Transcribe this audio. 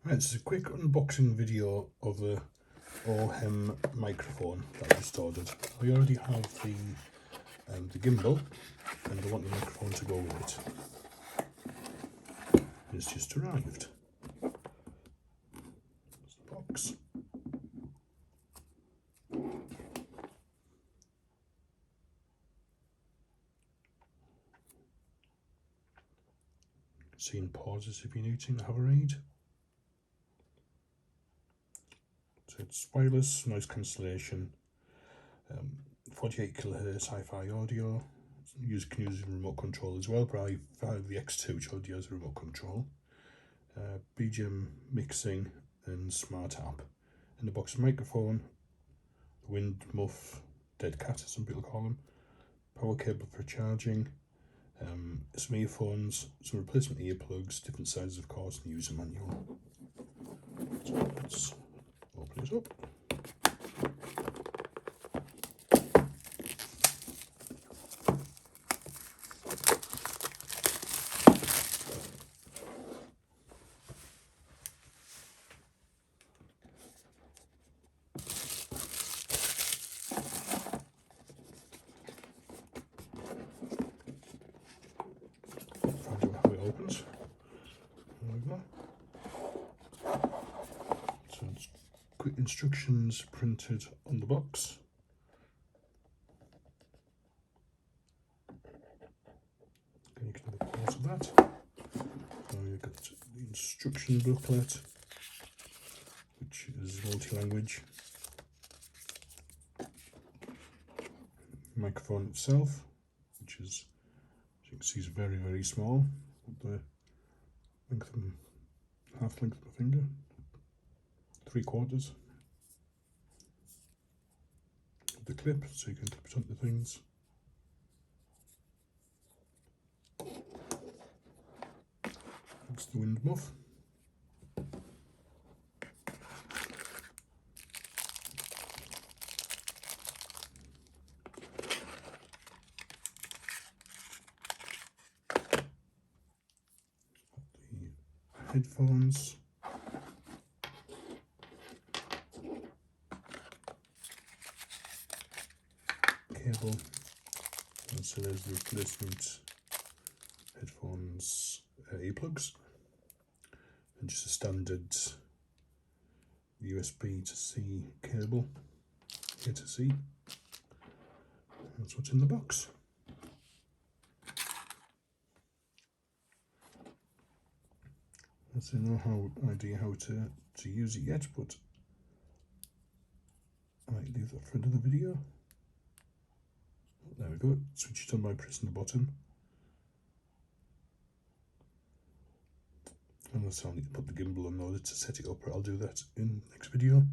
Right, this is a quick unboxing video of the Hohem microphone that I just ordered. I already have the gimbal, and I want the microphone to go with it. It's just arrived. There's the box. Scene pauses if you need to have a read. So it's wireless, noise cancellation, 48 kHz hi-fi audio. You can use a remote control as well, but I have the X2 which already has a remote control. BGM mixing and smart app. In the box, microphone, wind muff, dead cat as some people call them, power cable for charging, some earphones, some replacement earplugs, different sizes of course, and user manual. So let's open it up. Find out how it opens. There we go. So it's quick instructions printed on the box. You can have a pause of that. Now you've got the instruction booklet, which is multi-language. Microphone itself, which is, as you can see, is very, very small. The length of half length of my finger, 3/4. The clip, so you can clip it onto things. That's the wind muff. The headphones. Cable. And so there's the replacement headphones, earplugs. And just a standard USB to C cable, A to C. That's what's in the box. I don't know idea how to use it yet, but I might leave that for another video. There we go, switch it on by pressing the button. Unless I need to put the gimbal on in order to set it up, but I'll do that in the next video.